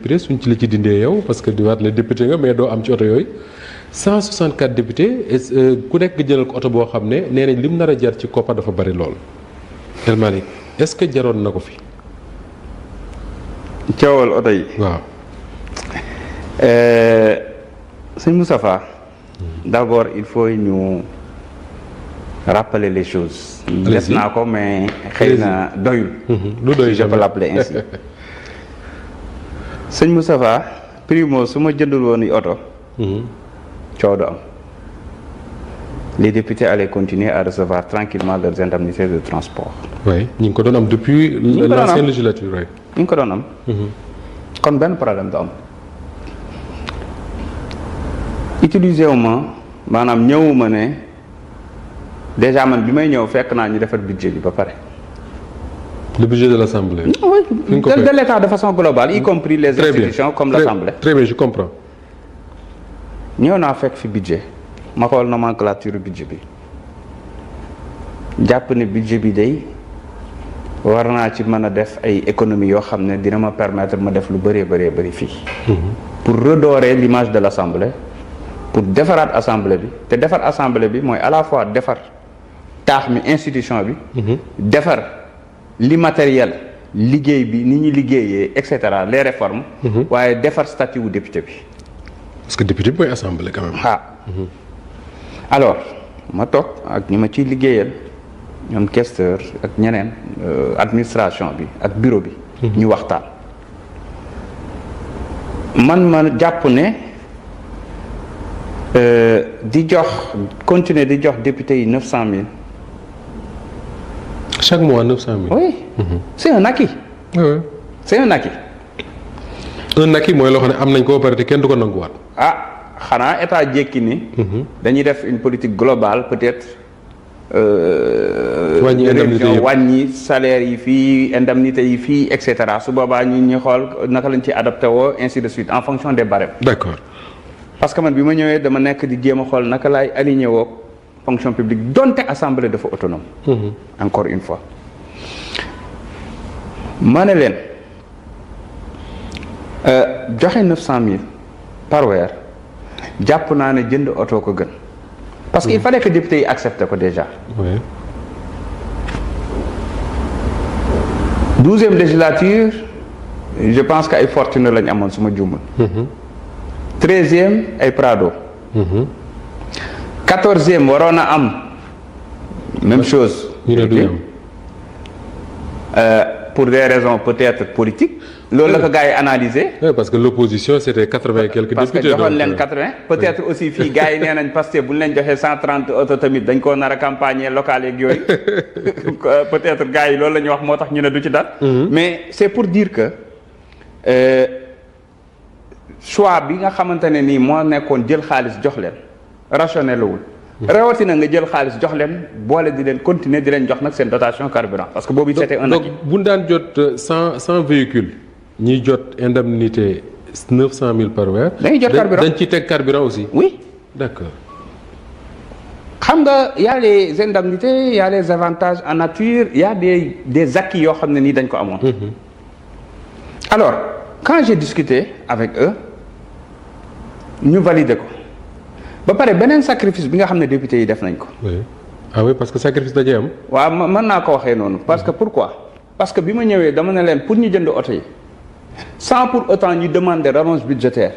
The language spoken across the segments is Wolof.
suñ ci la ci dindee yow parce que di waat la député nga mais doo am ci oto yooyu 164 députés ku nekk nga jëlal ko oto boo xam ne nee nañ lim nar a jar ci koppa dafa bari lool. El Malick est-ce que jaroon na ko fi. coowal oto yi. waaw. sëñ Moustapha. d'abord il faut ñu rappeler les choses. des naa ko mais xëy na doyul. lu doy je peux l'appeler ainsi. sëñ Moustapha primo su ma jëndul woon i oto. coow du am. les députés allaient continuer à recevoir tranquillement leurs indemnités de transport. oui ñu ngi ko doon am depuis. l'ancienne législature oui. ñu ngi ko doon am. kon benn problème du am. utiliser wu ma maanaam ñëwuma ne déjà man bi may ñëw fekk naa ñu defar budget bi ba pare. le budget de l'Assemblée. oui de l'État de façon globale y compris les institutions comme l'Assemblée. très bien je comprends. ñëw naa fekk fi budget ma xool nomenclature budget bi jàpp ne budget bi day war naa ci mën a def ay économies yoo xam ne dina ma permettre ma def lu bëree bëri fii. pour redorer l'image de l'Assemblée. pour defaraat assemblée bi te defar assemblée bi mooy à la fois defar taax mi institution bi. defar li matériel liggéey bi ni ñu liggéeyee et cetera les réformes. waaye defar statut wu député bi. parce que député bi mooy assemblée quand même. alors ma toog ak ñi ma ciy liggéeyal ñoom questeur ak ñeneen administration bi ak bureau bi. ñu waxtaan. man ma jàpp ne. di jox continuer di jox député yi 900 000. chaque mois 900 000. oui. c'est un acquis. oui. c'est un acquis. un acquis mooy loo xam ne am nañ ko ba pare te kenn du ko nanguwaat. xanaa état jékki ni. dañuy def une politique globale peut-être. wàññi indemnité yi wàññi salaire yi fii indemnité yi fii et cetera su boobaa ñu xool naka lañ ci adapté woo ainsi de suite en fonction des barèmes. d'accord. parce que man bi ma ñëwee dama nekk di jéem a xool naka laay aligné woo fonction publique donte assemblée dafa autonome. encore une fois. ma ne leen joxe 900 000 par weer jàpp naa ne jënd oto ko gën. parce que il fallait que député yi accepté ko déjà. oui. 12e législature je pense que ay fortune lañ amoon su ma juumul. 13e ay Prado. 14e waroon a am même chose. ñu ne du am. pour des raisons peut-être politiques. loolu la ko gars yi analysé. oui parce que l'opposition c'était 80 et quelques députés. parce que joxoon leen 80. peut-être aussi fii gars yi nee nañ parce que bu ñu leen joxee 130 oto tamit dañ koo nar a campagne locale yeeg yooyu peut-être gars yi loolu la ñuy wax moo tax ñu ne du ci dal. mais c'est pour dire que. choix bi nga xamante ne nii moo nekkoon jël xaalis jox leen rationnel wul. rawatina nga jël xaalis jox leen boole di leen continuer di leen jox nag seen dotation carburant parce que boobu c'était un acquis. donc bu ñu daan jot 100 véhicules ñiy jot indemnité 900 000 par weer. dañuy jot carburant dañ ciy teg carburant aussi. oui. d'accord. xam nga y a les indemnités y a les avantages en nature y a des acquis yoo xam ne nii dañ ko amoon. alors quand j'ai discuté avec eux. ñu valider ko ba pare beneen sacrifice bi nga xam ne député yi def nañ ko. oui ah oui parce que sacrifice dajee am. waaw mën naa ko waxee noonu parce que pourquoi parce que bi ma ñëwee dama ne leen pour ñu jënd oto yi sans pour autant ñu demander rallonge budgétaire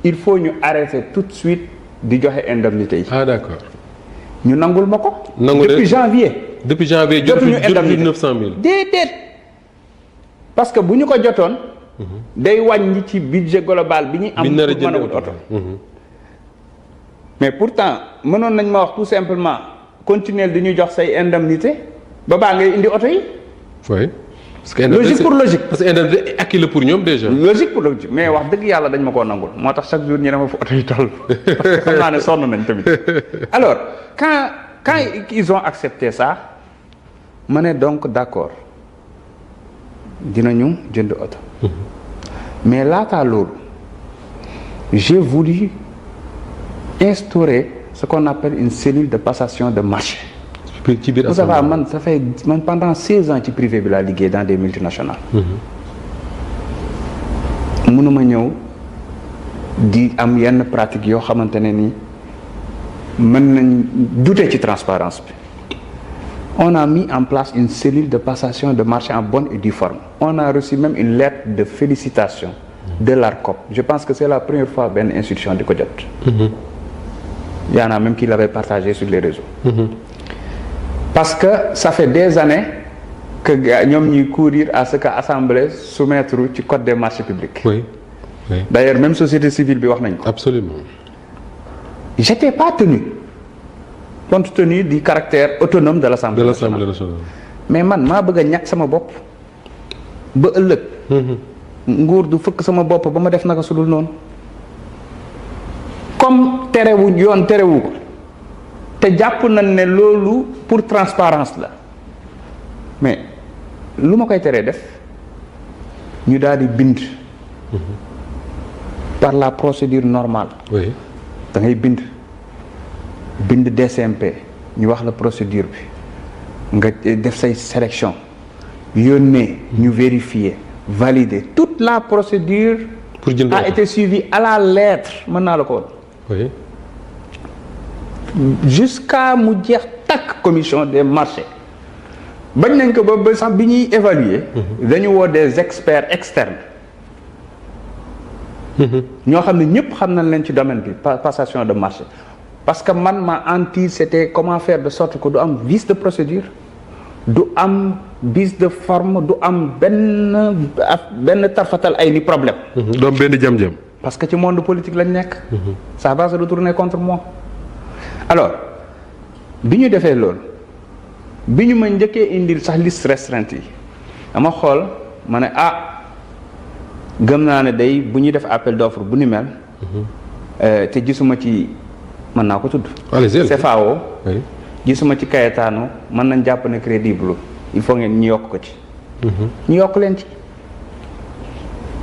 il faut ñu arrêter tout de suite di joxe indemnité yi. ah d'accord. ñu nangul ma ko. depuis janvier. jotuñu indemnité 900 000. déedéet parce que bu ñu ko jotoon. day wàññi ci budget global bi ñu am pour mën a wut oto. mais pourtant mënoon nañ ma wax tout simplement continuer di ñu jox say indemnité ba baa ngay indi oto yi. oui. parce que logique pour logique. parce que indemnité acquis la pour ñoom déjà. logique pour logique mais wax dëgg yàlla dañ ma koo nangul moo tax chaque jour ñu ne ma fu oto yi toll parce que xam naa ne sonn nañ tamit. alors quand ils ont accepté ça ma ne donc d'accord dinañu jënd oto. mais laataa loolu j'ai voulu instaurer ce qu'on appelle une cellule de passation de marché. ci biir man ça fait pendant 16 ans ci privé bi laa liggéey dans des multinationales. mënuma ñëw di am yenn pratique yoo xamante ne ni mën nañ douter ci transparence bi. On a mis en place une cellule de passation de marché en bonne et due forme. On a reçu même une lettre de félicitations de l'ARCOP. Je pense que c'est la première fois benn institution di ko jot. Il y en a même qui l'avaient partagé sur les réseaux. Parce que ça fait des années que ñoom ñuy courir à ce que Assemblée soumettre ci code des marchés publics. Oui. Oui. D'ailleurs même société civile bi wax nañ ko. Absolument. J'étais pas tenu compte tenu du caractère autonome de l'Assemblée nationale. Mais man maa bëgg a ñàkk sama bopp ba ëllëg. nguur du fëkk sama bopp ba ma def naka su dul noonu. comme terewu yoon terewu ko te jàpp nañ ne loolu pour transparence la mais lu ma koy teree def ñu daal di bind. par la procédure normale. Oui. da ngay bind DCMP ñu wax la procédure bi nga def say sélection yónnee ñu vérifier valider toute la procédure pour jënd a été suivie à la lettre mën naa la ko woon. Oui. jusqu'à mu jeex takk commission des marchés bañ nañ ko ba sax bi ñuy évaluer dañu woo des experts externes ñoo xam ne ñëpp xam nañ leen ci domaine bi passation de marché parce que man ma anti c'était comment faire de sorte que du am vice de procédure du am vice de forme du am benn tarfatal ay ni problème. doom benn jam-jam. parce que ci monde politique lañ nekk. ça va se retourner contre moi. alors bi ñu defee loolu bi ñu ma njëkkee indil sax liste restreinte yi dama xool ma ne gëm naa ne day bu ñuy def appel d'offre bu ni mel. te gisuma ci mën naa ko tudd. CFAO. Oui. gisuma ci Cayetano mën nañ jàpp ne crédible il faut ngeen ñu yokk ko ci. ñu yokk leen ci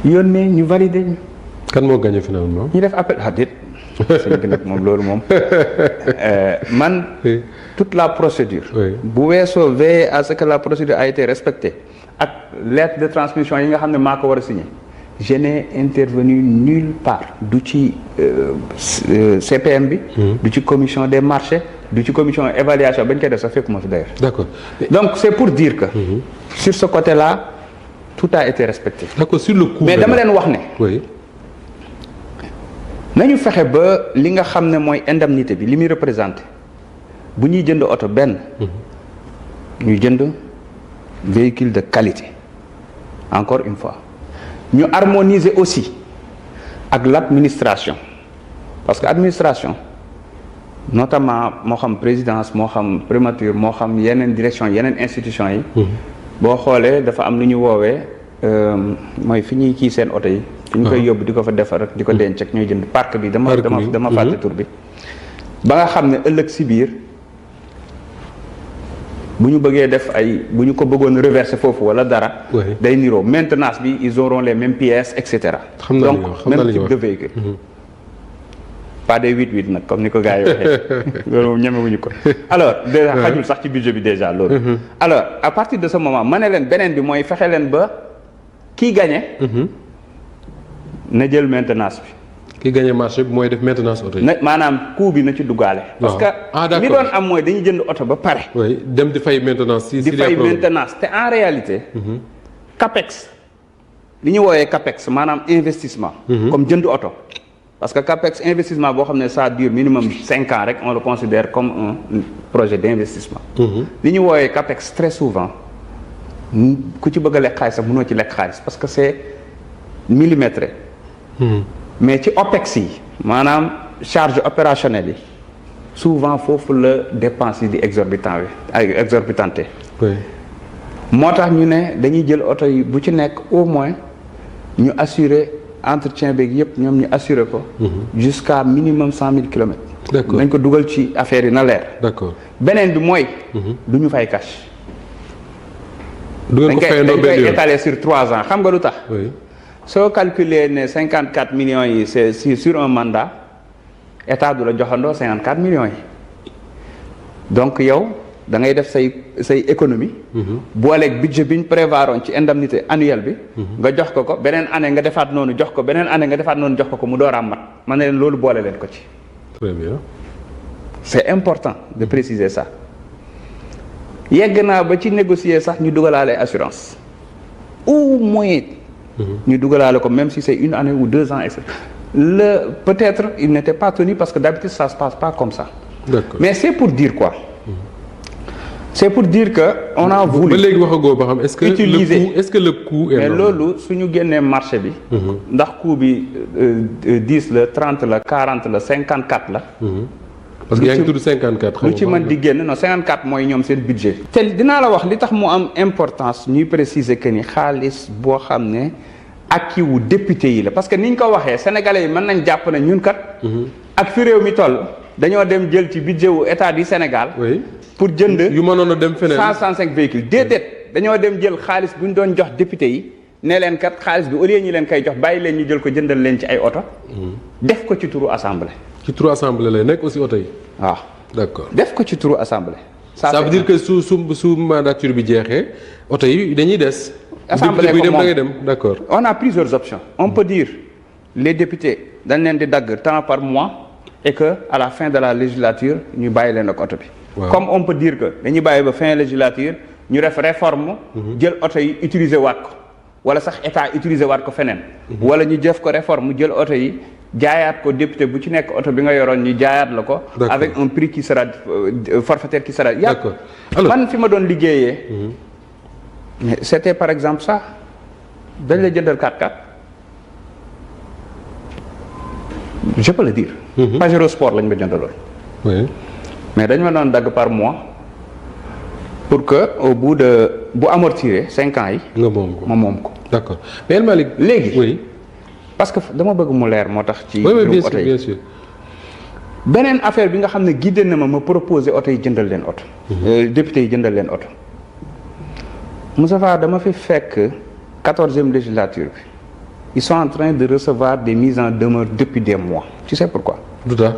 yónnee ñu valider ñu. kan moo gagné finalement. ñu def appel déet sëñ nag moom loolu moom man. Oui. toute la procédure. Oui. bu weesoo veiller à ce que la procédure a été respectée ak lettre de transmission yi nga xam ne maa ko war a signer. Je n'ai intervenu nulle part du ci CPM bi. du ci commission des marchés du ci commission évaluation bañ koy def sax fekk ma fi d'ailleurs. D'accord. Donc c'est pour dire que. sur ce côté-là tout a été respecté. D'accord, sur le coup. mais dama leen wax ne. Oui. nañu fexe ba li nga xam ne mooy indemnité bi li muy représenté bu ñuy jënd oto benn. ñu jënd véhicule de qualité encore une fois. ñu harmoniser aussi ak l'administration parce que administration notamment moo xam présidence moo xam primature moo xam yeneen direction yeneen institution yi. boo xoolee dafa am lu ñu woowee mooy fi ñuy kii seen oto yi. fi ñu koy yóbbu di ko fa defar rek di ko denc ak ñooy jënd parc bi dama fàtte tur bi. ba nga xam ne ëllëg si biir bu ñu bëggee def bu ñu ko bëggoon reverser foofu wala dara. day niroo maintenance bi ils auront les mêmes pièces et cetera. donc même type de véhicule. pas des 8-8 nag comme ni ko gars yi waxee loolu moom ñemewuñu ko. alors déjà xajul sax ci budget bi déjà loolu. alors à partir de ce moment ma ne leen beneen bi mooy fexe leen ba kii gagné. na jël maintenance bi. ki gagné marché bi mooy def maintenance oto yi. maanaam coût bi na ci duggaale. parce que li doon am mooy dañuy jënd oto ba pare. oui dem di fay maintenance. di fay maintenance te en réalité. capex li ñu woowee capex maanaam investissement. comme jënd oto. parce que capex investissement boo xam ne ça dure minimum 5 ans rek on le considère comme un projet d'investissement. li ñu woowee capex très souvent ku ci bëgg a lekk xaalis sax mënoo ci lekk xaalis parce que c'est millimétré. mais ci OPEX yi maanaam charge opérationnelle yi souvent foofu la dépense yi di exorbitante. moo tax ñu ne dañuy jël oto yi bu ci nekk au moins ñu assurer entretien beeg yëpp ñoom ñu assurer ko. jusqu'à minimum 100 000 kilomètres. d'accord nañ ko dugal ci affaire yi na leer. d'accord beneen bi mooy. du ñu fay cash. du ngeen ko fayandoo benn yoon dañ koy étaler sur 3 ans xam nga lu tax. oui. soo calculer ne 54 millions yi c'est sur un mandat état du la joxandoo 54 millions yi donc yow da ngay def say économie. booleeg budget bi ñu prévoiroon ci indemnité annuelle bi. nga jox ko beneen année nga defaat noonu jox ko beneen année nga defaat noonu jox ko mu door a mat man ne leen loolu boole leen ko ci. très bien. c'est important de préciser ça yegg naa ba ci négocier sax ñu dugalaale assurance au moins. ñu dugalaale ko même si c'est 1 année ou 2 ans et peut-être il n'était pas tenu parce que d'habitude ça se passe pas comme ça. D'accord. Mais c'est pour dire quoi? C'est pour dire que on a voulu. ba léegi waxagoo ba xam est-ce que le coût est mais normal? loolu suñu génnee marché bi. ndax coût bi 10 la 30 la 40 la 54 la. parce que yaa ngi tudd 54. lu ci mën di génn non 54 mooy ñoom seen budget. te dinaa la wax li tax mu am importance ñuy préciser que ni xaalis boo xam ne acquis wu député yi la parce que ni ñu ko waxee sénégalais yi mën nañ jàpp ne ñun kat. ak fi réew mi toll dañoo dem jël ci budget wu état du Sénégal. oui pour jënd yu mënoon a dem feneen 165 véhicules déedéet dañoo dem jël xaalis bu ñu doon jox député yi ne leen kat xaalis bi au lieu ñu leen koy jox bàyyi leen ñu jël ko jëndal leen ci ay oto. def ko ci turu assemblée. ci turu assemblée lay nekk aussi oto yi. waaw d'accord def ko ci turu assemblée. ça veut dire que su mandature bi jeexee oto yi dañuy des. assemblée buy dem moom da ngay dem d'accord. on a plusieurs options on peut dire les députés dañ leen di dagg temps par mois et que à la fin de la législature ñu bàyyi leen ak oto bi. Wow. Comme on peut dire que dañuy bàyyi ba fin législature ñu def réforme. jël oto yi utiliser waat ko wala sax état utiliser waat ko feneen. wala ñu def ko réforme jël oto yi jaayaat ko député bu ci nekk oto bi nga yoroon ñu jaayaat la ko. avec un prix qui sera forfaitaire qui sera. D'accord. Alors man fi ma doon liggéeyee. mais c'était par exemple ça dañ la jëndal 4x4 je peux le dire. Pajero Sport lañ ma jëndaloon. oui. mais dañu ma doon dagg par mois pour que au bout de bu amortiré 5 ans yi. nga moom ko ma moom ko. d'accord mais El Malick. léegi oui. parce que dama bëgg mu leer moo tax. ci oui bien oto sûr yi bien sûr. beneen affaire bi nga xam ne guidé na ma proposer oto yi jëndal leen oto. député yi jëndal leen oto. Moustapha dama fi fekk 14e législature bi ils sont en train de recevoir des mises en demeure depuis des mois tu sais pourquoi. du tax.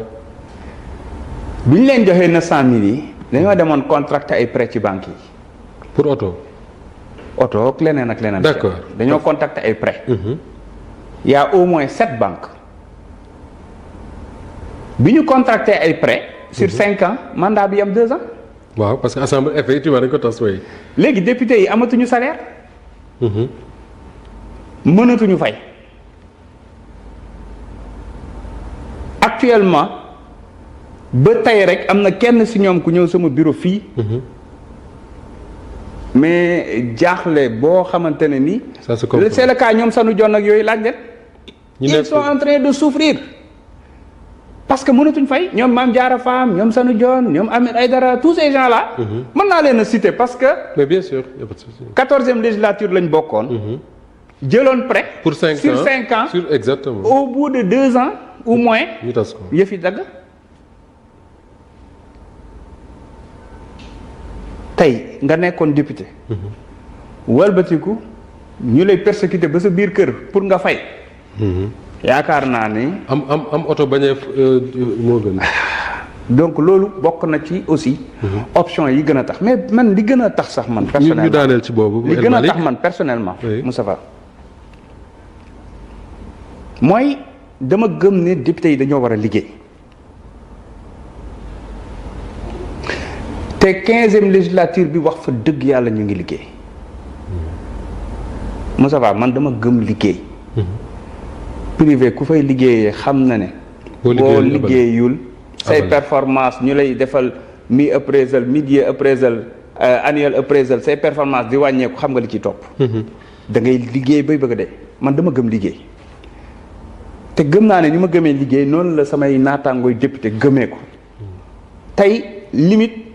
bi ñu leen joxee 900000 yi dañoo demoon contracté ay prêts ci banques yi. pour oto. oto ak leneen ak leneen. D'accord. dañoo contacter ay prêts. Il y a au moins 7 banques. bi ñu contracté ay prêts. sur 5 ans mandat bi am 2 ans. waaw parce que assemblée effectivement dañ ko tas way. léegi député yi amatuñu salaire. mënatuñu fay. actuellement ba tey rek am na kenn ci ñoom ku ñëw sama bureau fii. mais jaaxle boo xamante ne ni. ça se comprend c'est le cas ñoom sanu jon ak yooyu laaj leen. ils sont en train de souffrir. parce que mënatuñ fay ñoom Mame Diarra Fam ñoom sanu jon ñoom Ahmed Aïdara tous ces gens là. mën naa leen a citer parce que. mais bien sûr y a pas de souci. 14e législature lañ bokkoon. jëloon prêt. pour 5 ans sur 5 ans sur exactement. au bout de 2 ans ou moins. ñu tas ko yëf yi dagg. tey nga nekkoon député. walbatiku ñu lay persécuter ba sa biir kër pour nga fay. yaakaar naa ni. am oto bañ a moo gën. donc loolu bokk na ci aussi. option yi gën a tax mais man li gën a tax sax man. personnellement ñu daaneel ci boobu. li gën a tax man personnellement. Oui. Moustapha mooy dama gëm ne député yi dañoo war a liggéey. te 15e législature bi wax fa dëgg yàlla ñu ngi liggéey. Moustapha man dama gëm liggéey. privé ku fay liggéeyee xam na ne. boo liggéeyul say performance ñu lay defal mi appraisal mid-year appraisal annual appraisal say performance di wàññeeku xam nga li ci topp. da ngay liggéey bay bëgg a dee man dama gëm liggéey. te gëm naa ne ni ma gëmee liggéey noonu la samay naataangooy député gëmee ko. tey limite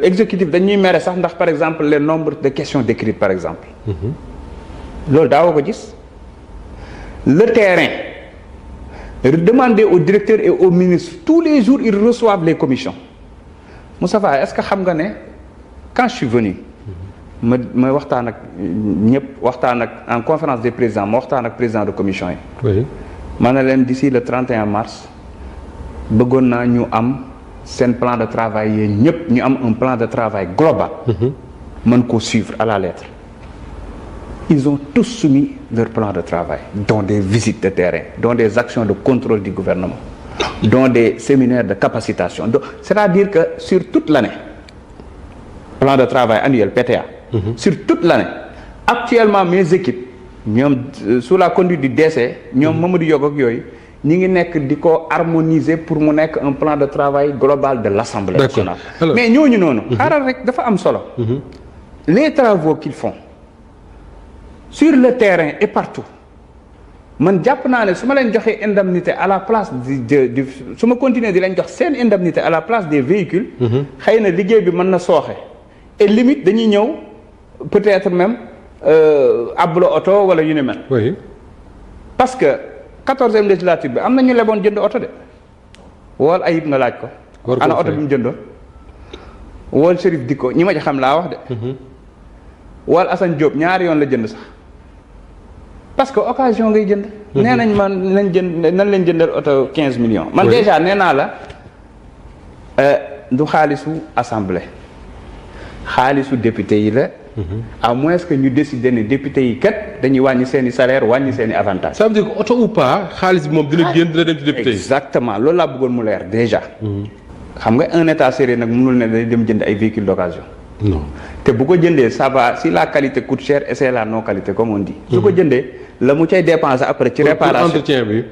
exécutif dañuy mere sax ndax par exemple le nombre de questions décrites par exemple. loolu daawoo ko gis. le terrain demander aux directeurs et aux ministres tous les jours ils reçoivent les commissions. Moustapha est-ce que xam nga ne quand je suis venu ma waxtaan ak ñëpp waxtaan ak en conférence des présidents ma waxtaan ak président de commission yi. oui. ma ne leen d'ici le 31 mars bëggoon naa ñu am seen plan de travail yéen ñëpp ñu am un plan de travail global. mën koo suivre à la lettre. Ils ont tous soumis leur plan de travail, dont des visites de terrain, dont des actions de contrôle du gouvernement, dont des séminaires de capacitation. C'est-à-dire que sur toute l'année, plan de travail annuel PTA, sur toute l'année, actuellement mes équipes, sous la conduite du DC, Mamadou Yogok Yoy, nous sommes harmoniser pour mu nekk un plan de travail global de l'Assemblée nationale. Alors, mais nous, les travaux qu'ils font, sur le terrain et partout man jàpp naa ne su ma leen joxee indemnité à la place du su ma continuer di leen jox seen indemnité à la place des véhicules. xëy na liggéey bi mën na sooxe. et limite dañuy ñëw peut-être même ablo oto wala yu ni mel. oui. parce que 14e législature bi am na ñu leboon jënd oto de wool Ayib nga laaj ko. ana oto bi mu jëndoon. wool Chérif Dikko ñi ma ci xam laa wax de. wool Assane Diop ñaari yoon la jënd sax. parce que occasion ngay jënd. nee nañ man nan leen jëndal oto 15 millions. man déjà nee naa la du xaalisu assemblée xaalisu député yi la. à moins que ñu décider ne député yi kat dañuy wàññi seen i salaire wàññi seen i avantages. ça veut dire que oto ou pas xaalis bi moom dina génn dina dem ci député yi. exactement loolu laa bëggoon mu leer déjà. xam nga un état sérieux nag mënul ne day dem jënd ay véhicules d'occasion. non te bu ko jëndee ça va si la qualité coûte cher et c'est la non qualité comme on dit. su ko jëndee la mu cay dépenser après ci réparation pour entretien bi.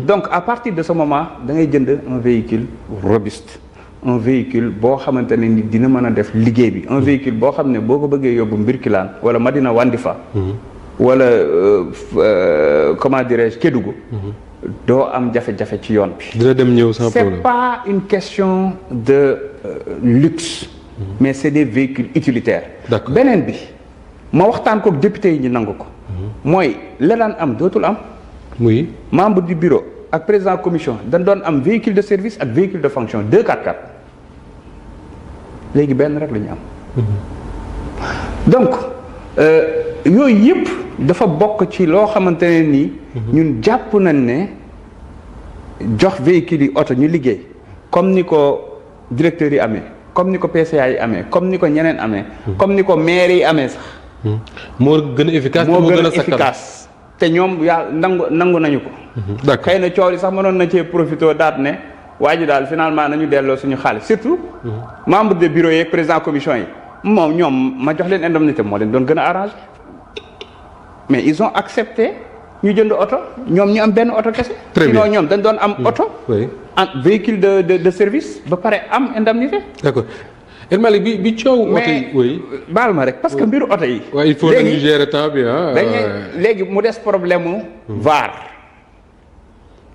donc à partir de ce moment da ngay jënd un véhicule robuste un véhicule boo xamante ne ni dina mën a def liggéey bi un véhicule boo xam ne boo ko bëggee yóbbu Mbirkilaan wala Madina Wandifa. wala comment dirais-je Kédougou. doo am jafe-jafe ci yoon bi. dina dem ñëw sans problème. c'est pas une question de luxe. mais c'est des véhicules utilitaires. D'accord. beneen bi ma waxtaan kook député yi ñu nangu ko. mooy la daan am dootul am. muy membre du bureau ak président commission dañ doon am véhicule de service ak véhicule de fonction 2 4x4 léegi benn rek la ñu am. donc yooyu yëpp dafa bokk ci loo xamante ne nii. ñun jàpp nañ ne jox véhicule yi oto ñu liggéey comme ni ko directeurs yi amee. comme ni ko PCA yi amee comme ni ko ñeneen amee. comme ni ko maire yi amee sax. moo gën a efficace moo gën a efficace te ñoom yaa nangu nañu ko. d'accord xëy na coow li sax mënoon na cee profité daat ne waa ji daal finalement nañu delloo suñu xaalis surtout. membre de bureau yeeg président commission yi moom ñoom ma jox leen indemnité moo leen doon gën a arrangé mais ils ont accepté ñu jënd oto ñoom ñu am benn oto kese. très bien sinon ñoom dañ doon am oto. oui en véhicule de service ba pare am indemnité. d'accord El Malick bi coow. oto yi oui baal ma rek parce que mbiru oto yi. waaw il faut que ñu gérer temps bi léegi mu des problème mu VAR.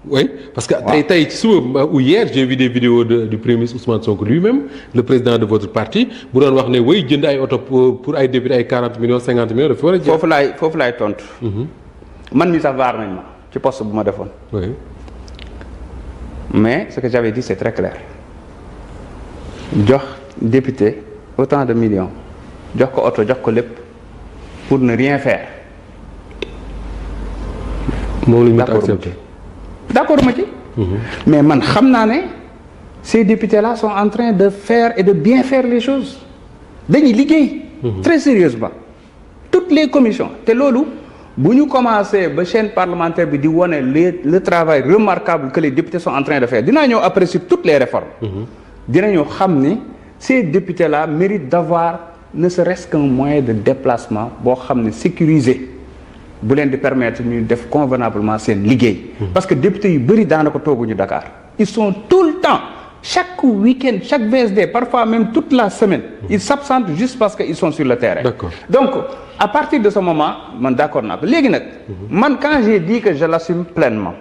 oui parce que tey ci suba ou hier j'ai vu des vidéos du premier ministre Ousmane Sonko lui-même le président de votre parti bu doon wax ne way jënd ay oto pour ay député ay 40 millions 50 millions dafa war a jël. foofu laay tontu. man mi sax VAR nañ ma ci poste bu ma defoon. oui. mais ce que j'avais dit c'est très clair jox député autant de millions jox ko oto jox ko lépp pour ne rien faire. moom la ñu mën a accepter. d'accord ma ci. mais man xam naa ne ces députés là sont en train de faire et de bien faire les choses dañuy liggéey. très sérieusement toutes les commissions te loolu. bu ñu commencé ba chaîne parlementaire bi di wone le travail remarquable que les députés sont en train de faire dinaa ñëw après sur toutes les réformes. dinañu xam ni ces députés là méritent d'avoir ne serait-ce qu'un moyen de déplacement boo xam ne sécurisé bu leen di permettre ñu def convenablement seen liggéey. parce que députés yu bëri daanaka tooguñu Dakar ils sont tout le temps chaque week-end chaque VSD parfois même toute la semaine. ils s'absentent juste parce que ils sont sur le terrain. D'accord. donc à partir de ce moment man d'accord naa ko léegi nag. man quand j'ai dit que je l'assume pleinement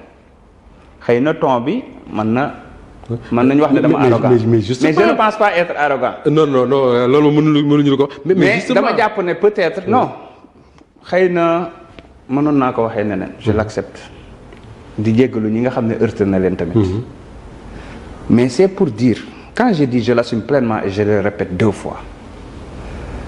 xëy na ton bi mën nañu wax ne dama arrogant mais je ne pense pas être arrogant. non loolu mënuñu ko. mais dama jàpp ne peut-être non xëy na mënoon naa ko waxee neneen je l'accepte di jéggalu ñi nga xam ne heurté na leen tamit. mais c'est pour dire quand j'ai dit je l'assume pleinement et je le répète 2 fois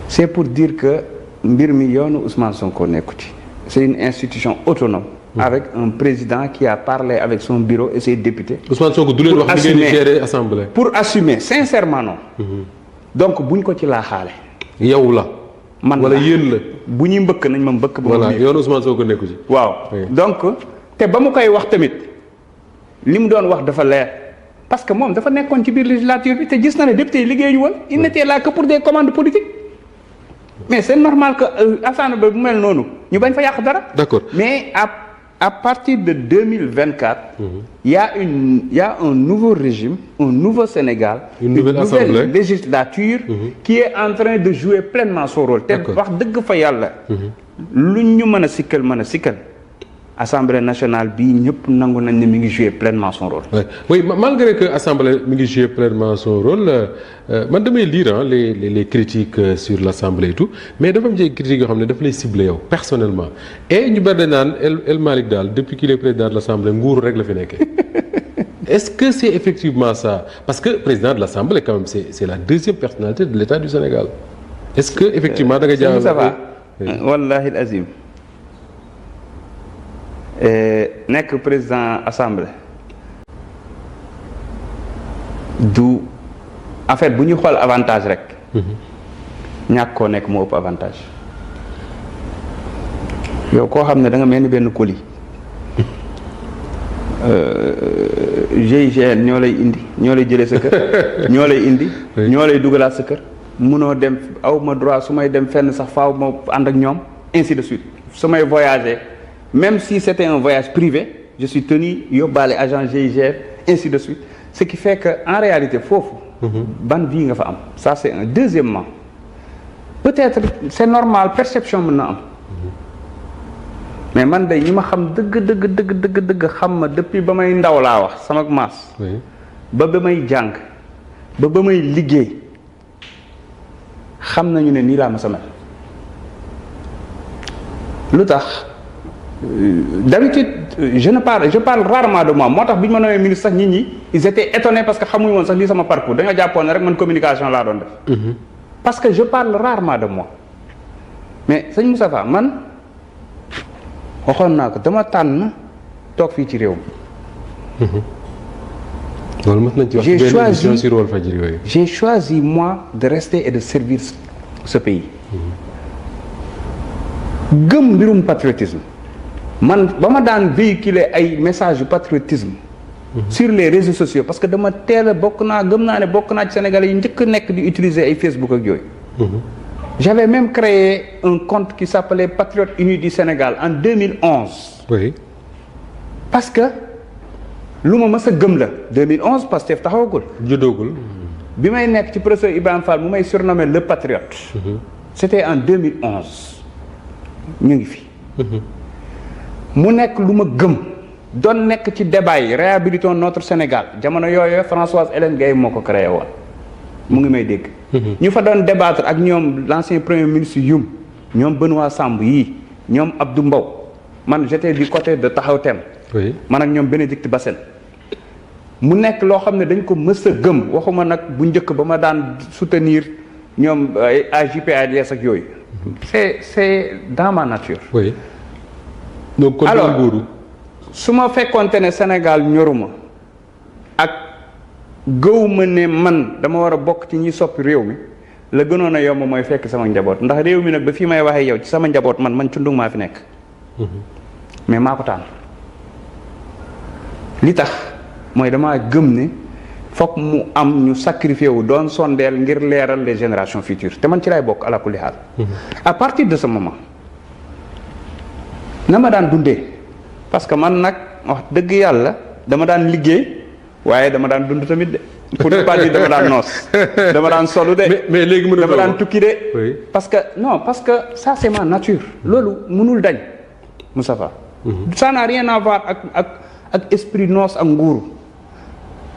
c'est pour dire que mbir mi yoonu Ousmane Sonko nekku ci c'est une institution autonome avec un président qui a parlé avec son bureau et ses députés. Ousmane Sonko du leen wax ni ngeen di gérer assemblée. Pour assumer sincèrement non. Donc buñ ko ci laaxaale. yow la. man wala yéen la. bu ñuy mbëkk nañ ma mbëkk. ba voilà mu yoon Ousmane Sonko nekku ci. waaw donc te ba mu koy wax tamit li mu doon wax dafa leer parce que moom dafa nekkoon ci biir législature bi te gis na ne député yi liggéeyuñu woon. il n'était là que pour des commandes politiques. mais c'est normal que assemblée bu mel noonu ñu bañ fa yàq dara. D'accord. mais à partir de 2024. il y a un nouveau régime, un nouveau Sénégal. Une nouvelle assemblée. Législature. Qui est en train de jouer pleinement son rôle. te D'accord. wax dëgg fa yàlla. lu ñu mën a sikkal. Assemblée nationale bii ñëpp nangu nañ ne mi ngi jouer pleinement son rôle. Ouais. Oui, malgré que l'Assemblée mi ngi jouer pleinement son rôle, man damay lire les critiques sur l'Assemblée et tout, mais dafa am des critiques yoo xam ne dafa lay ciblé yow personnellement. Et ñu bari dañ naan El Malick daal depuis qu'il est président de l'Assemblée nguur rek la fi nekkee. Est-ce que c'est effectivement ça? Parce que président de l'Assemblée quand même c'est la deuxième personnalité de l'État du Sénégal. Est-ce que effectivement da nga jàpp ça va wallahi al-azim. nekk président assemblée du en fait bu ñu xool avantage rek. ñàkk koo nekk moo ëpp avantage. yow koo xam ne da nga mel ni benn colis. GIGN ñoo lay indi ñoo lay jëlee sa kër. ñoo lay indi. ñoo lay dugalaat sa kër. munoo dem aw ma droit su may dem fenn sax faaw ma ànd ak ñoom ainsi de suite su may voyager. Même si c'était un voyage privé, je suis tenu yóbbaale agent GIGN ainsi de suite ce qui fait que en réalité foofu. ban vie nga fa am. Ça c'est un. Deuxièmement peut-être c'est normal perception mën na am. mais man de ñi ma xam dëgg xam ma depuis ba may ndaw laa wax sama maas. ba may jàng ba may liggéey xam nañu ne nii laa ma sa mel lu tax. D'habitude je parle rarement de moi moo tax bi ñu ma nommé ministre sax nit ñi ils étaient étonnés parce que xamuñu woon sax lii sama parcours dañoo jàppoon ne rek man communication laa doon def. parce que je parle rarement de moi mais sëñ Moustapha man waxoon naa ko dama tànn toog fii ci réew mi. loolu mës nañ ci wax ci benn émission sur Walfadjri yooyu. J'ai choisi moi de rester et de servir ce pays. gëm mbirum patriotisme. man ba ma daan véhiculer ay messages yu patriotisme. sur les réseaux sociaux parce que dama teel a gëm naa ne bokk naa ci Sénégalais yi njëkk nekk di utiliser ay Facebook ak yooyu. J'avais même créé un compte qui s'appelait Patriotes Unis du Sénégal en 2011. Oui. parce que lu ma mës a gëm la 2011 Pastef taxawagul. juddoogul. bi may nekk ci professeur Ibrahima Fall mu may surnommé le patriote. C'était en 2011 ñu ngi fi. mu nekk lu ma gëm doon nekk ci débat yi réhabilitons notre Sénégal jamono yooyu Françoise Hélène Gaye moo ko créé woon mu ngi may dégg. ñu fa doon débattre ak ñoom l'ancien premier ministre Youm ñoom Benoît Sambou yii ñoom Abdou Mbow man j'étais du côté de Taxaw Tem. Oui. man ak ñoom Bénédicte Bassène mu nekk loo xam ne dañ ko mës a gëm waxuma nag bu njëkk ba ma daan soutenir ñoom AJPADS ak yooyu. c'est dans ma nature. Oui. donc kon alors nguuru. su ma fekkoonte ne Sénégal ñoruma ak gëwuma ne man dama war a bokk ci ñi soppi réew mi la gënoon a yomb mooy fekk sama njaboot ndax réew mi nag ba fii may waxee yow ci sama njaboot man cundung maa fi nekk. mais maa ko tànn li tax mooy damaa gëm ne fokk mu am ñu sacrifié wu doon sondeel ngir leeral les générations futures te man ci lay bokk ala kulli haal. à partir de ce moment na ma daan dundee parce que man nag wax dëgg yàlla dama daan liggéey waaye dama daan dund tamit de pour ne pas dire dama daan noos dama daan solu de. mais léegi mën dama daan tukki de. Oui. parce que ça c'est ma nature. loolu mënul dañ Moustapha. ça n'a rien à voir ak esprit noos ak nguuru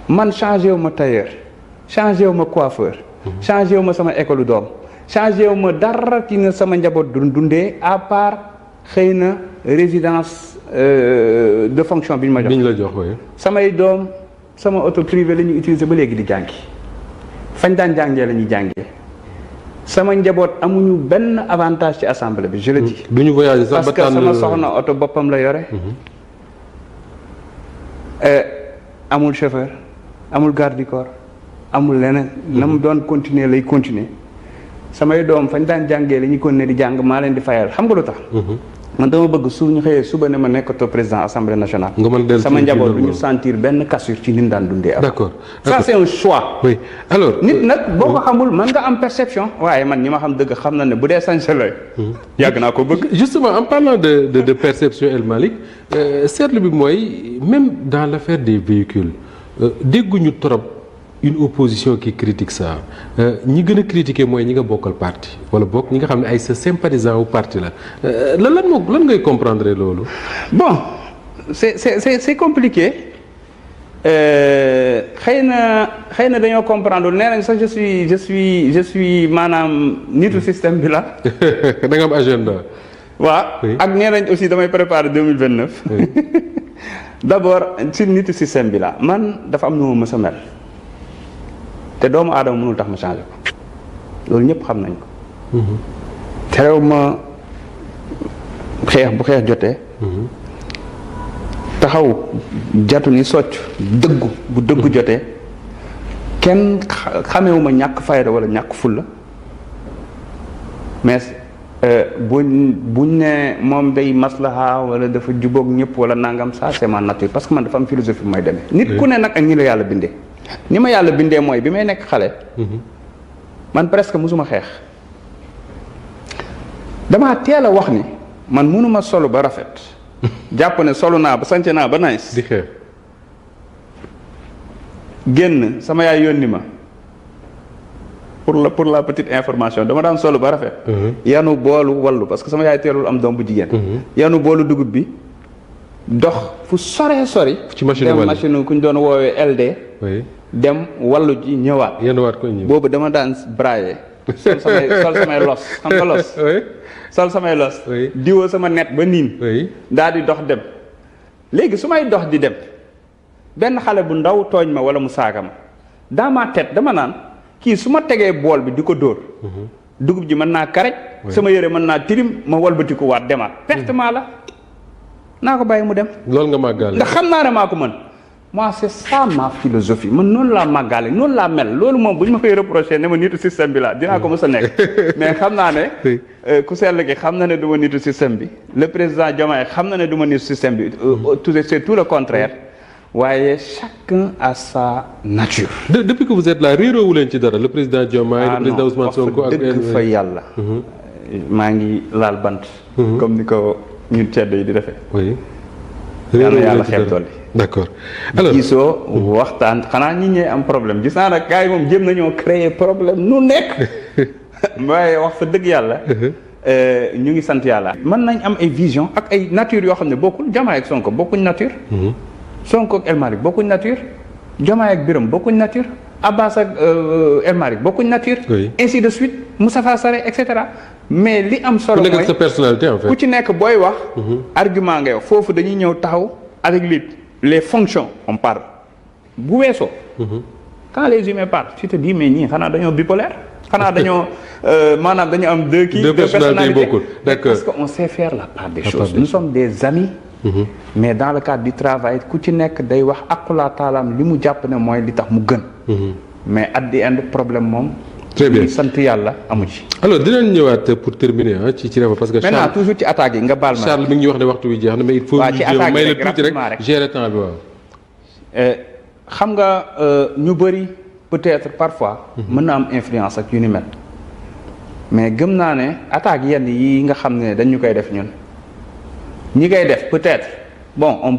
man changé wu ma tailleur changé wu ma coiffeur. changé wu ma sama école doom changé wu ma dara ci nga sama njaboot dundee à part xëy na résidence de fonction bi ñu ma jox. bi ñu la jox oui. samay doom sama auto privé la ñuy utiliser ba léegi di jàngi fañ daan jàngee la ñuy jàngee sama njaboot amuñu benn avantage ci assemblée bi je le dis. du ñu voyager sax parce que sama soxna oto boppam la yore. amul chauffeur amul garde du corps amul leneen. na mu doon continuer lay continuer. samay doom fañ daan jàngee li ñu continuer di jàng maa leen di fayal xam nga lu tax. man dama bëgg su ñu xëyee suba ne ma nekkatoo président assemblée nationale. nga mën dellu sama njaboot du ñu sentir benn cassure ci ni mu daan dundee. d'accord ça c'est un choix. oui alors nit nag boo ko xamul mën nga am perception. waaye man ñi ma xam dëgg xam na ne bu dee sañ sa looy. yàgg naa ko bëgg. justement en parlant de perception El Malick seetlu bi mooy même dans l'affaire des véhicules dégguñu trop une opposition qui critique ça ñi gën a critiquer mooy ñi nga bokkal parti wala bokk ñi nga xam ne ay sa sympathisant wu parti la lan ngay comprendre loolu. bon c'est compliqué xëy na dañoo comprendre nee nañ sax je suis maanaam nitu système bi la. da nga am agenda. waaw ak nee nañ aussi damay préparer 2029. d'abord ci nitu système bi la man dafa am nu ma mës a mel. te doomu aadama mënul tax ma changé ko loolu ñëpp xam nañ ko. terew ma xeex bu xeex jotee. taxaw jatu ni socc dëggu bu dëggu jotee kenn xamewu ma ñàkk fayda wala ñàkk fulla mais buñ ne moom day maslaha wala dafa jubóog ñëpp wala nangam ça c'est ma nature parce que man dafa am philosophie mooy demee. nit ku ne nag ak ñi la yàlla bindee. ni ma yàlla bindee mooy bi may nekk xale. man presque mosuma xeex. damaa teel a wax ni man mënuma solu ba rafet. jàpp ne solu naa ba sànce naa ba nice. di xeex. génn sama yaay yónni ma pour la petite information dama daan solu ba rafet. yanu boolu wallu parce que sama yaay teelul am doom bu jigéen. yanu boolu dugub bi. dox fu soree sori. ci machine dem machine ku ñu doon woowee LD. dem wallu ji ñëwaat. yenwaat ko ñëw boobu dama daan brailler. sol samay los xam nga los. sol samay los. diwoo sama net ba niin. daal di dox dem. léegi su may dox di dem benn xale bu ndaw tooñ ma wala mu saaga ma dans ma tête dama naan kii su ma tegee bool bi di ko dóor. dugub ji mën naa karaj. sama yére mën naa tirim ma walbati ko waat demaat pertement la. naa ko bàyyi mu dem. loolu nga màggaale. ndax xam naa ne maa ko mën. moi c'est ça ma philosophie man noonu laa màggaale noonu laa mel loolu moom bu ñu ma koy reproché ne ma nitu système bi la dinaa ko mës a nekk. mais xam naa ne. ku sell gi xam na ne du ma nitu système bi. le président Diomaye xam na ne du ma nitu système bi. c'est tout le contraire. waaye chacun a sa nature. depuis que vous êtes là réeroo wu leen ci dara le président Diomaye. le président Ousmane Sonko ak dëgg fa yàlla. maa ngi laal bant. comme ni ko ñun ceddo yi di defee. oui. yàlla yàlla xeeb tool yi. d'accord alors gisoo waxtaan xanaa ñi ñee am problème gis naa nag gars yi moom jéem nañoo créer problème nu nekk. waaye wax fa dëgg yàlla. ñu ngi sant yàlla. mën nañ am ay vision ak ay nature yoo xam ne bokkul Diomaye ak Sonko bokkuñ nature. Sonko ak El Malick bokkuñ nature. Diomaye ak Birame bokkuñ nature. Abbas ak El Malick bokkuñ nature. ainsi de suite Moustapha Sarré et cetera. mais li am solo mooy ku nekk sa personnalité en fait. ku ci nekk booy wax. argument ngay wax foofu dañuy ñëw taxaw avec les fonctions on parle bu weesoo. quand les humains parlent tu te dis mais ñii xanaa dañoo bipolaire. xanaa dañoo maanaam dañoo am deux personnalités bokkul. d'accord parce que on sait faire la part des choses. nous sommes des amis. mais dans le cadre du travail ku ci nekk day wax aqulaa taalaam li mu jàpp ne mooy li tax mu gën. mais at the end problème moom. très bien sant yàlla amu ci. alors dinañ ñëwaat pour terminer ci réew parce que. maintenant toujours ci attaques yi nga baal ma. Charles mi ngi wax ne waxtu bi jeex na mais il faut. waaw ci attaques yi rek may la tuuti rek gérer temps bi waaw. xam nga ñu bëri peut-être parfois. mën na am influence ak yu ni mel. mais gëm naa ne attaques yenn yi nga xam ne dañu koy def ñun ñi koy def peut-être bon on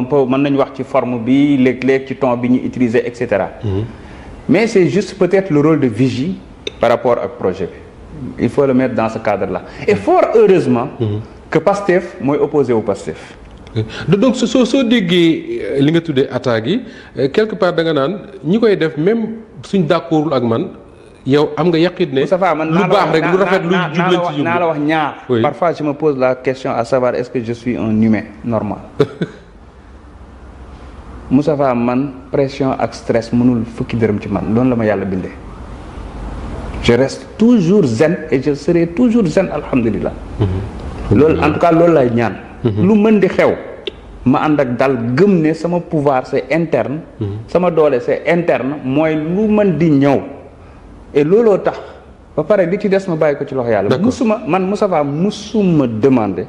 peut mën nañu wax ci forme bi léeg-léeg ci ton bi ñu utiliser et cetera. mais c'est juste peut-être le rôle de vigie par rapport ak projet bi il faut le mettre dans ce cadre-là et fort heureusement que Pastef mooy opposé au Pastef. donc soo déggee li nga tuddee attaques yi quelque part da nga naan ñi koy def même suñ d'accordul ak man yow am nga yaqit ne lu baax rek lu rafet lu jub lañ ci jub naa la wax ñaar. parfois je me pose la question à savoir est-ce que je suis un humain normal. Moustapha man pression ak stress mënul fukki dërëm ci man loolu la ma yàlla bindee je reste toujours zen et je serai toujours zen alhamdulilah. loolu en tout cas loolu lay ñaan. lu mën di xew ma ànd ak dal gëm ne sama pouvoir c'est interne. sama doole c'est interne mooy lu mën di ñëw et looloo tax ba pare li ci des ma bàyyi ko ci loxo yàlla. Moustapha musuma demander.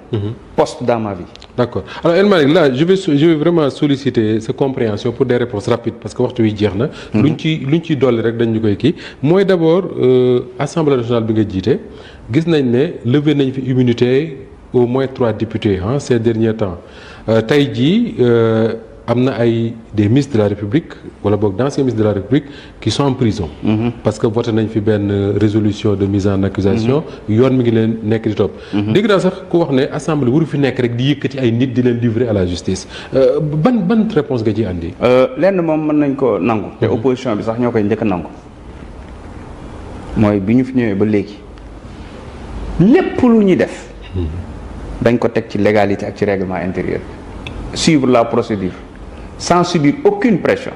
poste dans ma vie. D'accord. Alors El Malick là je vais vraiment solliciter sa compréhension pour des réponses rapides parce que waxtu wi jeex na. luñ ciy dolli rek dañ ñu koy kii mooy d'abord assemblée nationale bi nga jiite gis nañ ne levé nañ fi immunité au moins 3 députés ces derniers temps tey jii am na des ministres de la République wala boog d'anciens ministres de la République qui sont en prison. parce que voté nañ fi benn résolution de mise en accusation yoon mi ngi leen nekk di topp. dégg naa sax ku wax ne assemblée waru fi nekk rek di yëkkati ay nit di leen livrer à la justice ban réponse nga ci andi. lenn moom mën nañ ko nangu. te opposition bi sax ñoo koy njëkk a nangu. mooy bi ñu fi ñëwee ba léegi lépp lu ñuy def. dañ ko teg ci légalité ak ci règlement intérieur suivre la procédure sans subir aucune pression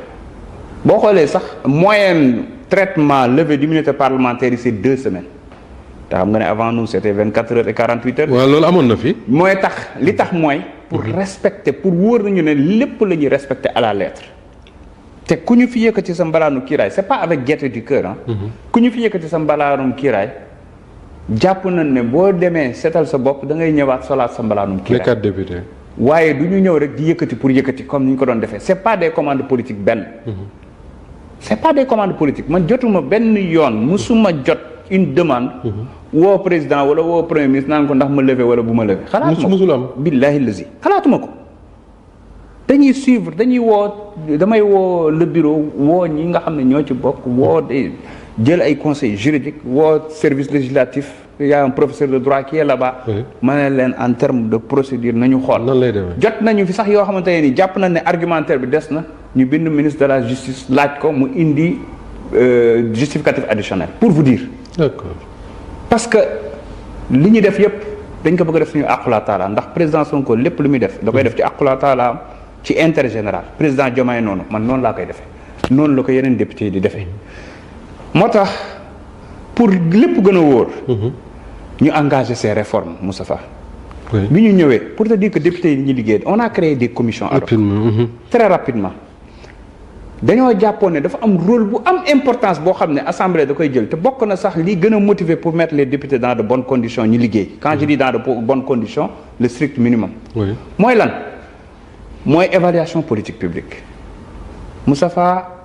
boo xoolee sax moyenne traitement levée d'immunité parlementaire yi c'est 2 semaines te xam nga ne avant nous c'était 24 heures et 48 heures. waaw loolu amoon na fi. mooy tax li tax mooy. pour respecter pour wóor nañu ne lépp la ñuy respecter à la lettre. te ku ñu fi yëkkati sa mbalaanu kiiraay c'est pas avec gaieté du cœur ku ñu fi yëkkati sa mbalaanum kiiraay. jàpp nañ ne boo demee seetal sa bopp da ngay ñëwaat solaat sa mbalaanum kii. les 4 députés. waaye du ñu ñëw rek di yëkkati pour yëkkati comme ni ñu ko doon defee c'est pas des commandes politiques benn. c'est pas des commandes politiques man jotuma benn yoon musuma jot une demande. woo président wala woo premier ministre naan ko ndax ma lever wala bu ma lever. xalaatuma ko musul am. billahi lazi xalaatuma ko. dañuy suivre damay woo le bureau woo ñi nga xam ne ñoo ci bokk woo jël ay conseils juridiques woo service législatif il y a un professeur de droit qui est là-bas. ma ne leen en termes de procédure nañu xool. nan lay demee jot nañu fi sax yoo xamante ne ni jàpp nañ ne argumentaire bi des na ñu bind ministre de la justice laaj ko mu indi justificatif additionnel pour vous dire. D'accord. parce que li ñu def yépp dañ ko bëgg a def suñu aqula taala ndax président Sonko lépp lu muy def. da koy def ci aqula taala ci intérêt général président Diomaye noonu man noonu laa koy defee noonu la ko yeneen député yi di defee. moo tax pour lépp gën a wóor. ñu engagé ces réformes Moustapha. bi ñu ñëwee pour te dire que député yi ñu liggéey on a créé des commissions. rapidement très rapidement. dañoo jàppoon ne dafa am rôle bu am importance boo xam ne assemblée da koy jël te bokk na sax li gën a motiver pour mettre les députés dans de bonnes conditions ñu liggéey quand je dis dans de bonnes conditions le strict minimum. mooy lan mooy évaluation politique publique Moustapha.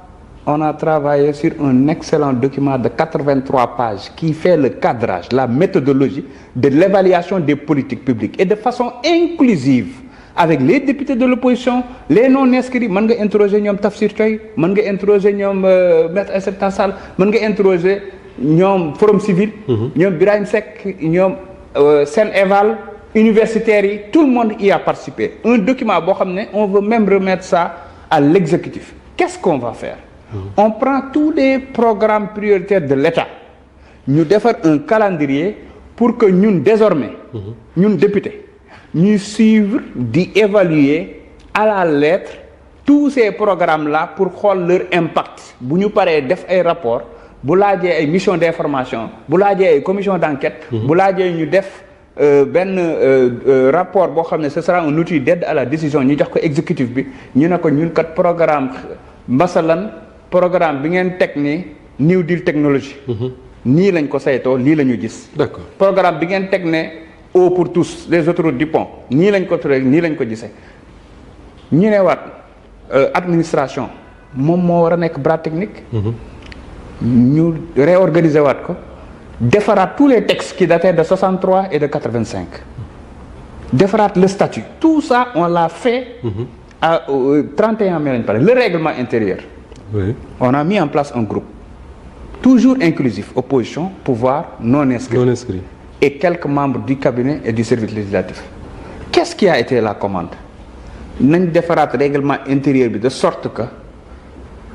On a travaillé sur un excellent document de 83 pages qui fait le cadrage, la méthodologie de l'évaluation des politiques publiques et de façon inclusive avec les députés de l'opposition, les non-inscrits. Mën nga interroger ñoom Tafsir Thioye, mën nga interroger ñoom Maître Aïssata Tall Sall, mën nga interroger ñoom Forum Civil, ñoom Birahim Seck, ñoom Sen-Eval, universitaires yi, tout le monde y a participé. Un document boo xam ne on veut même remettre ça à l'exécutif. Qu'est-ce qu'on va faire? On prend tous les programmes prioritaires de l'État ñu defar un calendrier pour que ñun désormais ñun députés ñuy suivre di évaluer à la lettre tous ces programmes là pour xool leur impact bu ñu paree def ay rapport bu laajee ay mission d'information bu laajee ay commission d'enquête bu laajee ñu def benn rapport boo xam ne ce sera un outil d'aide à la décision ñu jox ko exécutif bi ñu ne ko ñun kat programme masalan programme bi ngeen teg ni New Deal technologie nii lañ ko saytoo lii la ñu gis. D'accord. Programme bi ngeen teg ne eau pour tous les autoroutes du pont nii lañ ko turee nii lañ ko gisee ñu ne waat administration moom moo war a nekk bras technique. ñu réorganiser waat ko defaraat tous les textes qui dataient de 63 et de 85 defaraat le statut tout ça on l'a fait. au 31 mai lañ pare le règlement intérieur. Oui. On a mis en place un groupe toujours inclusif opposition pouvoir non inscrit et quelques membres du cabinet et du service législatif. Qu'est-ce qui a été la commande? nañ defaraat règlement intérieur bi de sorte que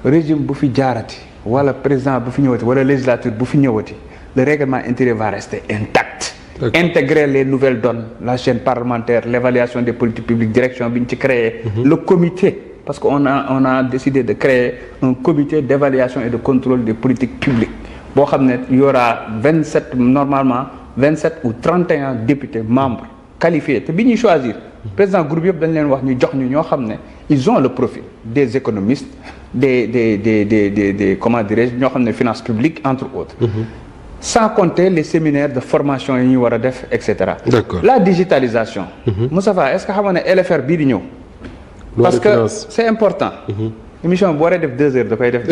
régime bu fi jaarati wala président bu fi ñëwati wala législature bu fi ñëwati le règlement intérieur va rester intact. Intégrer les nouvelles donnes, la chaîne parlementaire, l'évaluation des politiques publiques, direction bi ñu ci créé, le comité. Parce qu'on a décidé de créer un comité d'évaluation et de contrôle des politiques publiques boo xam ne y aura 27 normalement 27 ou 31 députés membres qualifiés te bi ñuy choisir président groupe yëpp dañ leen wax ñu jox ñu ñoo xam ne ils ont le profil des économistes des comment dirais-je ñoo xam ne finance publique entre autres. Sans compter les séminaires de formation yi ñu war a def et cetera. D'accord. La digitalisation. Moustapha est-ce que xam nga ne LFR bii di ñëw. parce que c'est important. émission bu waree def 2 heures da koy def.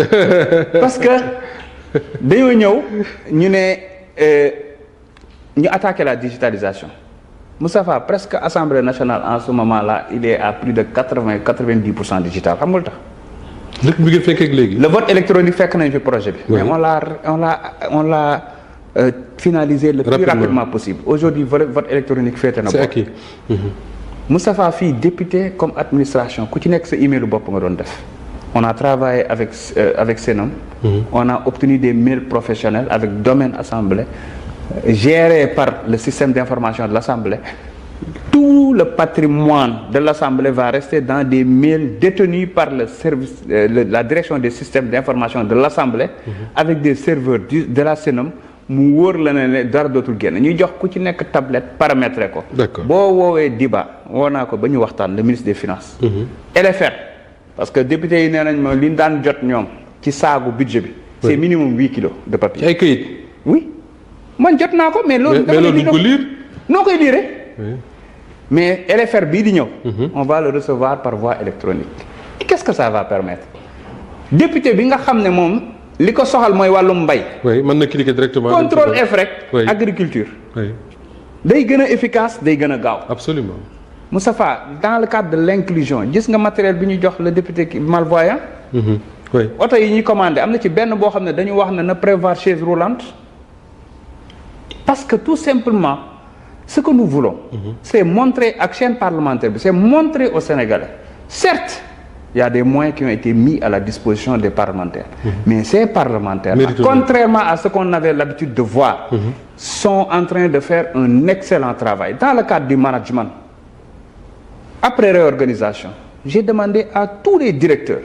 parce que dañoo ñëw ñu ne ñu attaquer la digitalisation. Moustapha presque Assemblée nationale en ce moment-là il est à plus de 90% digital xam nga lu tax. lépp mi ngi fekk ak léegi. le vote électronique fekk nañ fi projet bi. Oui. mais on l'a finalisé le plus rapidement possible. Aujourd'hui vote électronique féete na. c'est acquis. Moustapha fii député comme administration ku ci nekk sa email bopp nga doon def. on a travaillé avec Senum. on a obtenu des mails professionnels avec domaine assemblée gérés par le système d'information de l'assemblée. Tout le patrimoine de l'assemblée va rester dans des mails détenus par le service la direction des systèmes d'information de l'assemblée. avec des serveurs de la Senum mu wóor la ne dara dootul génn ñuy jox ku ci nekk tablette paramétré ko. D'accord. boo woowee Diba woo naa ko ba ñu waxtaan le ministre des finances. LFR parce que député yi nee nañ ma li ñu daan jot ñoom ci saagu budget bi. c'est minimum 8 kilos de papier. ci ay këyit. oui man jot naa ko mais loolu. mais loolu duñ ko lire. noo koy lire. Oui. mais LFR bii di ñëw. on va le recevoir par voie électronique. qu'est-ce que ça va permettre. député bi nga xam ne moom li ko soxal mooy wàllum mbay. oui mën na cliquer directement. contrôle F rek. Oui. agriculture. oui day gën a efficace day gën a gaaw. absolument. Moustapha dans le cadre de l'inclusion gis nga matériel bi ñu jox le député malvoyant. oui oto yi ñuy commandé am na ci benn boo xam ne dañu wax ne na prévoir chaise roulante. parce que tout simplement ce que nous voulons. c'est montrer ak chaîne parlementaire bi c'est montrer aux Sénégalais certes il y a des moyens qui ont été mis à la disposition des parlementaires. mais ces parlementaires là, contrairement à ce qu'on avait l'habitude de voir. sont en train de faire un excellent travail dans le cadre du management. Après réorganisation j'ai demandé à tous les directeurs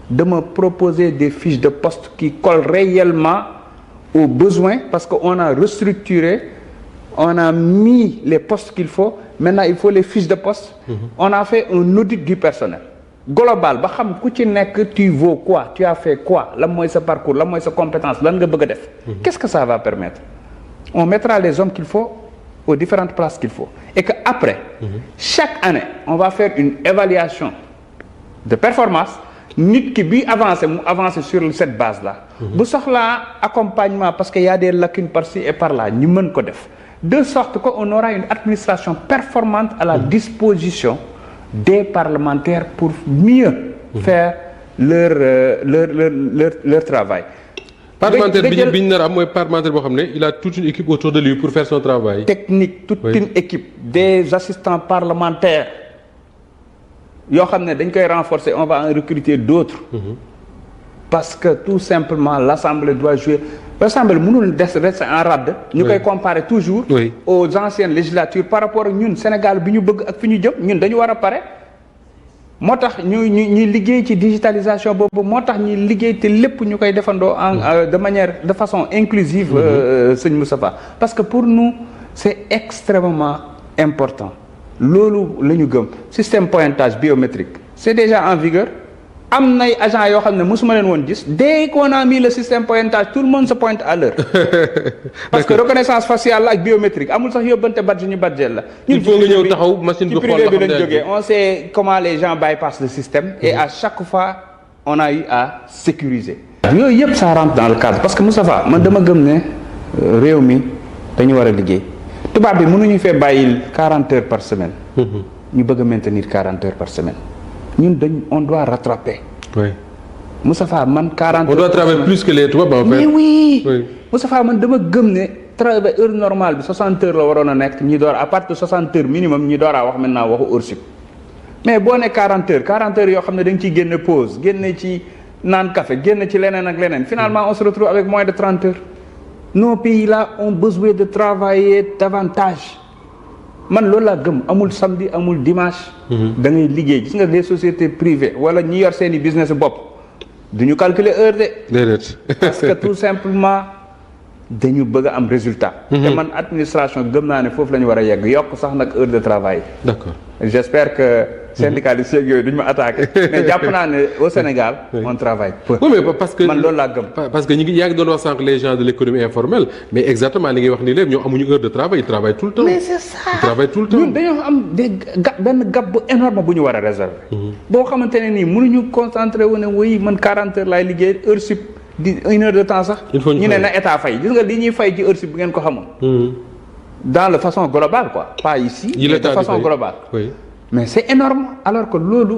de me proposer des fiches de poste qui collent réellement aux besoins parce qu'on a restructuré, on a mis les postes qu'il faut, maintenant il faut les fiches de poste. On a fait un audit du personnel global ba xam ku ci nekk tu vaux quoi, tu as fait quoi, lan mooy sa parcours, lan mooy sa compétence, lan nga bëgg a def. Qu'est-ce que ça va permettre? On mettra les hommes qu'il faut aux différentes places qu'il faut et que après chaque année on va faire une évaluation de performance. nit ki bi avancé mu avancé sur cette base là. bu soxlaa accompagnement parce que y a des lacunes par-ci et par-là ñu mën ko def de sorte que on aura une administration performante à la disposition des parlementaires pour mieux faire leur travail. parlementaire bi ñu nar a am mooy parlementaire boo xam ne il a toute une équipe autour de lui pour faire son travail. technique toute une équipe des assistants parlementaires. yoo xam ne dañ koy renforcer on va en recruter d'autres. parce que tout simplement l'Assemblée doit jouer l'Assemblée mënul rester en rade. ñu koy comparer toujours. aux anciennes législatures par rapport ak ñun Sénégal bi ñu bëgg ak fi ñu jëm ñun dañu war a pare. moo tax ñuy liggéey ci digitalisation boobu moo tax ñuy liggéey te lépp ñu koy defandoo de façon inclusive. sëñ Moustapha parce que pour nous c'est extrêmement important. loolu la ñu gëm système pointage biométrique c'est déjà en vigueur am nay agent yoo xam ne mosuma leen woon gis dès qu'on a mis le système pointage tout le monde se pointe à l'heure parce que reconnaissance faciale la ak biométrique amul sax yóbbante badge ñu badgeel la il faut nga ñëw taxaw machine bi xool privé bi lañ jógee on sait comment les gens bypassent le système et à chaque fois on a eu à sécuriser yooyu yëpp ça rentre dans le cadre parce que Moustapha man dama gëm ne réew mi dañu war a liggéey tubaab bi mënuñu fee bàyyil 40 heures par semaine. ñu bëgg a maintenir 40 heures par semaine. ñun on doit rattraper. oui. Moustapha man 40 on doit travailler plus que les tubaab en fait. mais oui. Moustapha man dama gëm ne travail heure normale bi 60 heures la waroon a nekk ñi door à partir de 60 heures minimum ñi door a wax maintenant waxu heure sup. mais boo ne 40 heures yoo xam ne da nga ciy génne pause génne ci naan café génne ci leneen ak leneen finalement on se retrouve avec moins de 30 heures. nos pays là ont besoin de travailler davantage man loolu laa gëm amul samedi amul dimanche. da ngay liggéey gis nga des sociétés privées wala ñi yor seeni business bopp du ñu calculer heure de. déedéet. parce que tout simplement dañu bëgg a am résultat. te man administration gëm naa ne foofu la ñu war a yegg yokk sax nag heure de travail. d'accord j'espère que syndicalistes yeeg yooyu duñu ma attaqué mais jàpp naa ne au Sénégal on travaille peu. oui mais parce que man loolu laa gëm. parce que yaa ngi doon wax sànq les gens de l'économie informelle mais exactement li ngay wax nii léegi ñoom amuñu heure de travail ils travaillent tout le temps. mais c'est ça ils travaillent tout le temps. ñun dañoo am benn gap bu énorme bu ñu war a réserver. boo xamante ne nii mënuñu concentré wu ne oui man 40 heures laay liggéey heure sup di 1 heure de temps sax. ñu ne na état fay gis nga li ñuy fay ci heure sup bu ngeen ko xamoon. dans la façon globale quoi pas ici. mais de façon globale. oui. mais c'est énorme alors que loolu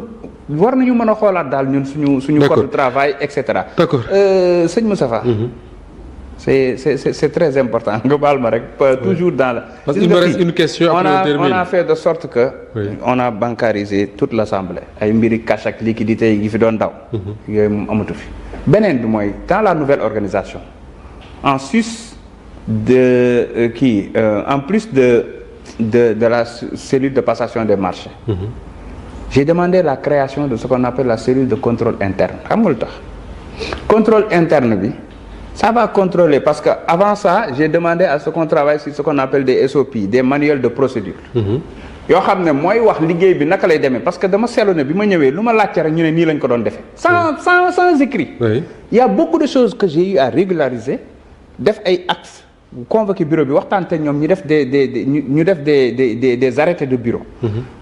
war nañu mën a xoolaat daal ñun suñu code de travail et cetera. d'accord sëñ Moustapha. c'est très important nga baal ma rek toujours dans la. parce qu'il me reste une question après on termine. On a fait de sorte que. on a bancarisé toute l'assemblée. ay mbiri cash ak liquidité yi fi doon daw. yooyu moom amatu fi. beneen bi mooy dans la nouvelle organisation en sus de en plus de la cellule de passation des marchés. J'ai demandé la création de ce qu'on appelle la cellule de contrôle interne xam nga lu tax contrôle interne bi ça va contrôler parce que avant ça j'ai demandé à ce qu'on travaille sur ce qu'on appelle des SOP des manuels de procédure yoo xam ne mooy wax liggéey bi naka lay demee parce que dama seetlu ne bi ma ñëwee lu ma laajte rek ñu ne nii lañ ko doon defee sans écrit. Oui. Il y a beaucoup de choses que j'ai eu à régulariser def ay actes convoqué bureau bi waxtaan te ñoom ñu def des arrêtés de bureau.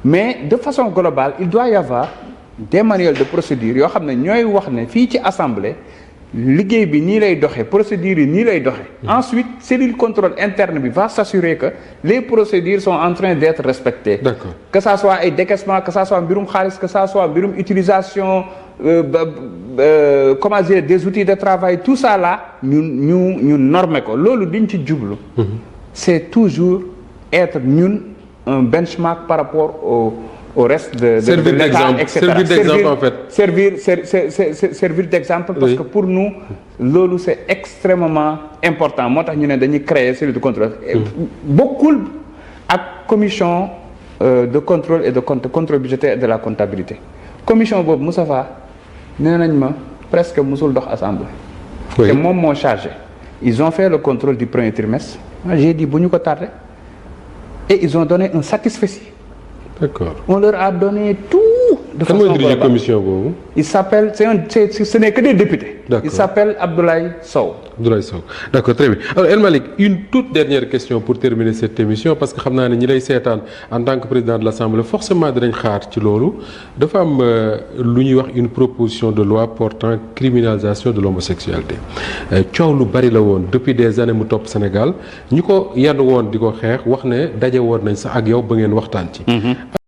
Mais de façon globale il doit y avoir des manuels de procédure yoo xam ne ñooy wax ne fii ci assemblée liggéey bi nii lay doxee procédures yi nii lay doxee. Ensuite cellule contrôle interne bi va s'assurer que les procédures sont en train d'être respectées. D'accord. Que ça soit ay décaissement que ça soit mbirum xaalis que ça soit mbirum utilisation comment dire des outils de travail tout ça là ñu normer ko loolu diñ ci jublu. C'est toujours être ñun un benchmark par rapport au reste de l'État, etc. Servir d'exemple en fait. Servir d'exemple parce que pour nous loolu c'est extrêmement important moo tax ñu ne dañuy créer cellule de contrôle. Bokkul ak commission de contrôle et de contrôle budgétaire et de la comptabilité commission boobu Moustapha nee nañ ma presque musul dox assemblée. te moom moo chargé. Ils ont fait le contrôle du premier trimestre. Moi j'ai dit bu ñu ko tardé et ils ont donné un satisfecit. D'accord. On leur a donné tout de façon globale. Kan mooy diriger commission boobu. Il s'appelle ce n'est que des députés. D'accord. Il s'appelle Abdoulaye Sow. Abdoulaye Sow d'accord très bien alors El Malick une toute dernière question pour terminer cette émission parce que xam naa ne ñi lay seetaan en tant que président de l'Assemblée forcément dinañ xaar ci loolu dafa am lu ñuy wax une proposition de loi portant criminalisation de l'homosexualité coow lu bari la woon depuis des années mu topp Sénégal ñi ko yenn woon di ko xeex wax ne daje woon nañ sax ak yow ba ngeen waxtaan ci.